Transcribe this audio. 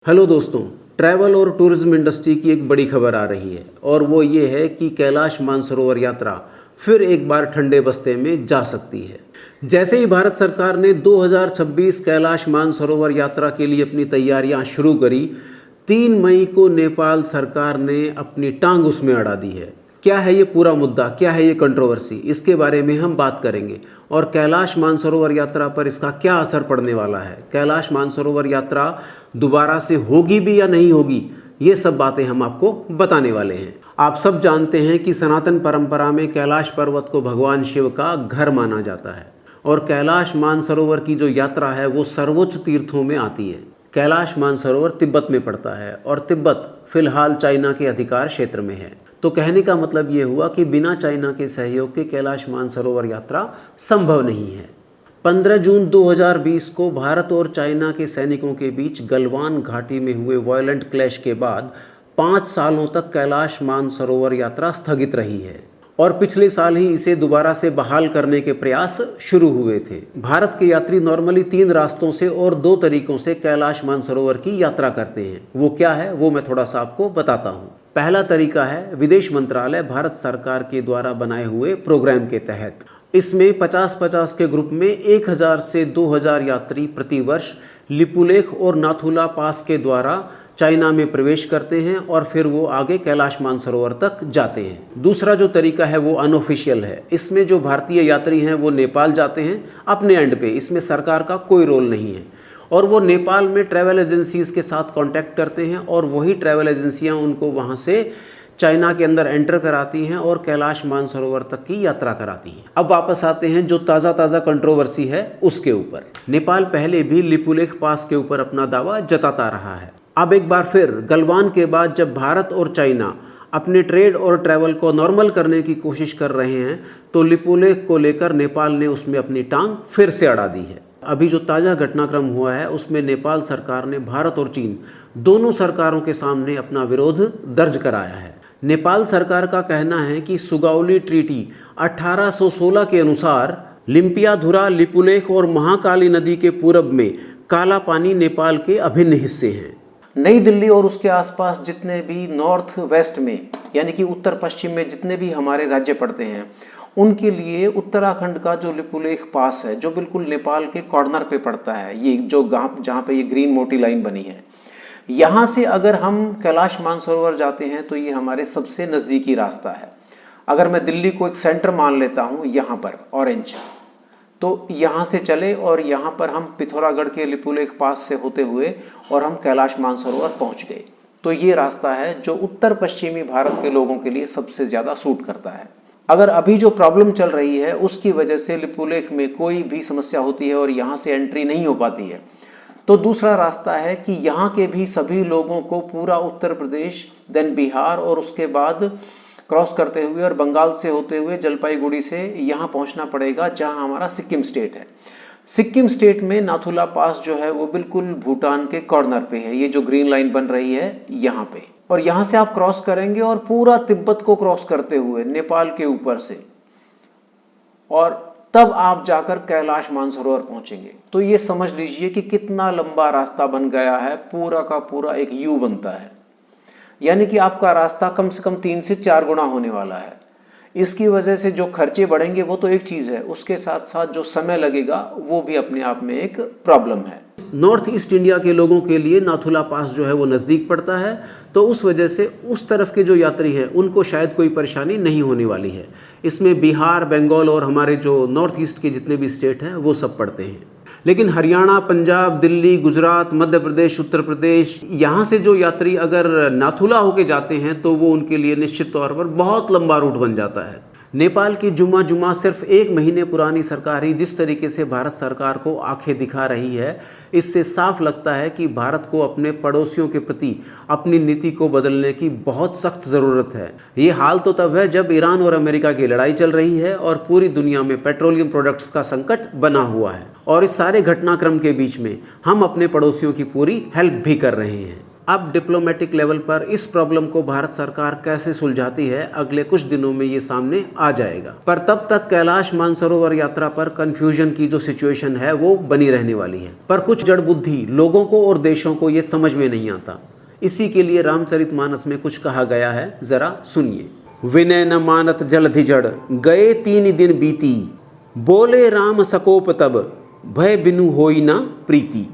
Hello दोस्तों, travel और tourism industry की एक बड़ी खबर आ रही है और वो ये है कि कैलाश मानसरोवर यात्रा फिर एक बार ठंडे बस्ते में जा सकती है। जैसे ही भारत सरकार ने 2026 कैलाश मानसरोवर यात्रा के लिए अपनी तैयारियां शुरू करी, 3 मई को नेपाल सरकार ने अपनी टांग उसमें अड़ा दी है। क्या है ये पूरा मुद्दा, क्या है ये कंट्रोवर्सी, इसके बारे में हम बात करेंगे और कैलाश मानसरोवर यात्रा पर इसका क्या असर पड़ने वाला है। कैलाश मानसरोवर यात्रा दोबारा से होगी भी या नहीं होगी, ये सब बातें हम आपको बताने वाले हैं। आप सब जानते हैं कि सनातन परंपरा में कैलाश पर्वत को भगवान शिव का घर माना जाता है और कैलाश मानसरोवर की जो यात्रा है वो सर्वोच्च तीर्थों में आती है। कैलाश मानसरोवर तिब्बत में पड़ता है और तिब्बत फिलहाल चाइना के अधिकार क्षेत्र में है। तो कहने का मतलब ये हुआ कि बिना चाइना के सहयोग के कैलाश मानसरोवर यात्रा संभव नहीं है। 15 जून 2020 को भारत और चाइना के सैनिकों के बीच गलवान घाटी में हुए वायलेंट क्लैश के बाद 5 सालों तक कैलाश मानसरोवर यात्रा स्थगित रही है और पिछले साल ही इसे दोबारा से बहाल करने के प्रयास शुरू हुए थे। भारत के यात्री नॉर्मली 3 रास्तों से और 2 तरीकों से कैलाश मानसरोवर की यात्रा करते हैं। वो क्या है वो मैं थोड़ा सा आपको बताता हूँ। पहला तरीका है विदेश मंत्रालय भारत सरकार के द्वारा बनाए हुए प्रोग्राम के तहत। इसमें 50-50 के ग्रुप में 1000 से 2000 यात्री प्रति वर्ष लिपुलेख और नाथुला पास के द्वारा चाइना में प्रवेश करते हैं और फिर वो आगे कैलाश मानसरोवर तक जाते हैं। दूसरा जो तरीका है वो अनऑफिशियल है। इसमें जो भारतीय यात्री हैं वो नेपाल जाते हैं अपने एंड पे, इसमें सरकार का कोई रोल नहीं है और वो नेपाल में ट्रैवल एजेंसीज़ के साथ कांटेक्ट करते हैं और वही ट्रैवल एजेंसियां उनको वहां से चाइना के अंदर एंटर कराती हैं और कैलाश मानसरोवर तक की यात्रा कराती हैं। अब वापस आते हैं जो ताज़ा कंट्रोवर्सी है उसके ऊपर। नेपाल पहले भी लिपुलेख पास के ऊपर अपना दावा जताता रहा है। अब एक बार फिर गलवान के बाद जब भारत और चाइना अपने ट्रेड और ट्रैवल को नॉर्मल करने की कोशिश कर रहे हैं तो लिपुलेख को लेकर नेपाल ने उसमें अपनी टांग फिर से अड़ा दी है। अभी जो ताज़ा घटनाक्रम हुआ है उसमें नेपाल सरकार ने भारत और चीन दोनों सरकारों के सामने अपना विरोध दर्ज कराया है। नेपाल सरकार का कहना है कि सुगौली ट्रीटी 1816 के अनुसार लिम्पियाधुरा, लिपुलेख और महाकाली नदी के पूरब में काला पानी नेपाल के अभिन्न हिस्से हैं। नई दिल्ली और उसके आसपास जितने भी नॉर्थ वेस्ट में यानी कि उत्तर पश्चिम में जितने भी हमारे राज्य पड़ते हैं उनके लिए उत्तराखंड का जो लिपुलेख पास है जो बिल्कुल नेपाल के कॉर्नर पे पड़ता है, ये जो जहाँ पे ये ग्रीन मोटी लाइन बनी है, यहाँ से अगर हम कैलाश मानसरोवर जाते हैं तो ये हमारे सबसे नज़दीकी रास्ता है। अगर मैं दिल्ली को एक सेंटर मान लेता हूँ यहाँ पर ऑरेंज, तो यहाँ से चले और यहाँ पर हम पिथौरागढ़ के लिपुलेख पास से होते हुए और हम कैलाश मानसरोवर पहुँच गए, तो ये रास्ता है जो उत्तर पश्चिमी भारत के लोगों के लिए सबसे ज़्यादा सूट करता है। अगर अभी जो प्रॉब्लम चल रही है उसकी वजह से लिपुलेख में कोई भी समस्या होती है और यहाँ से एंट्री नहीं हो पाती है, तो दूसरा रास्ता है कि यहाँ के भी सभी लोगों को पूरा उत्तर प्रदेश, देन बिहार और उसके बाद क्रॉस करते हुए और बंगाल से होते हुए जलपाईगुड़ी से यहाँ पहुँचना पड़ेगा जहाँ हमारा सिक्किम स्टेट है। सिक्किम स्टेट में नाथुला पास जो है वो बिल्कुल भूटान के कॉर्नर पे है, ये जो ग्रीन लाइन बन रही है यहाँ पे, और यहाँ से आप क्रॉस करेंगे और पूरा तिब्बत को क्रॉस करते हुए नेपाल के ऊपर से और तब आप जाकर कैलाश मानसरोवर पहुंचेंगे। तो ये समझ लीजिए कि कितना लंबा रास्ता बन गया है, पूरा का पूरा एक यू बनता है, यानी कि आपका रास्ता कम से कम 3 से 4 गुना होने वाला है। इसकी वजह से जो खर्चे बढ़ेंगे वो तो एक चीज है, उसके साथ साथ जो समय लगेगा वो भी अपने आप में एक प्रॉब्लम है। नॉर्थ ईस्ट इंडिया के लोगों के लिए नाथुला पास जो है वो नज़दीक पड़ता है, तो उस वजह से उस तरफ के जो यात्री हैं उनको शायद कोई परेशानी नहीं होने वाली है। इसमें बिहार, बंगाल और हमारे जो नॉर्थ ईस्ट के जितने भी स्टेट हैं वो सब पड़ते हैं। लेकिन हरियाणा, पंजाब, दिल्ली, गुजरात, मध्य प्रदेश, उत्तर प्रदेश, यहाँ से जो यात्री अगर नाथुला होके जाते हैं तो वो उनके लिए निश्चित तौर पर बहुत लंबा रूट बन जाता है। नेपाल की जुमा सिर्फ 1 महीने पुरानी सरकार ही जिस तरीके से भारत सरकार को आंखें दिखा रही है, इससे साफ लगता है कि भारत को अपने पड़ोसियों के प्रति अपनी नीति को बदलने की बहुत सख्त ज़रूरत है। ये हाल तो तब है जब ईरान और अमेरिका की लड़ाई चल रही है और पूरी दुनिया में पेट्रोलियम प्रोडक्ट्स का संकट बना हुआ है और इस सारे घटनाक्रम के बीच में हम अपने पड़ोसियों की पूरी हेल्प भी कर रहे हैं। अब डिप्लोमेटिक लेवल पर इस प्रॉब्लम को भारत सरकार कैसे सुलझाती है, अगले कुछ दिनों में ये सामने आ जाएगा। पर तब तक कैलाश मानसरोवर यात्रा पर कंफ्यूजन की जो सिचुएशन है वो बनी रहने वाली है। पर कुछ जड़ बुद्धि लोगों को और देशों को ये समझ में नहीं आता। इसी के लिए रामचरितमानस में कुछ कहा गया है, जरा सुनिए। विनय न मानत जलधि जड़, गए 3 दिन बीती, बोले राम सकोप तब, भय बिनु होई न प्रीति।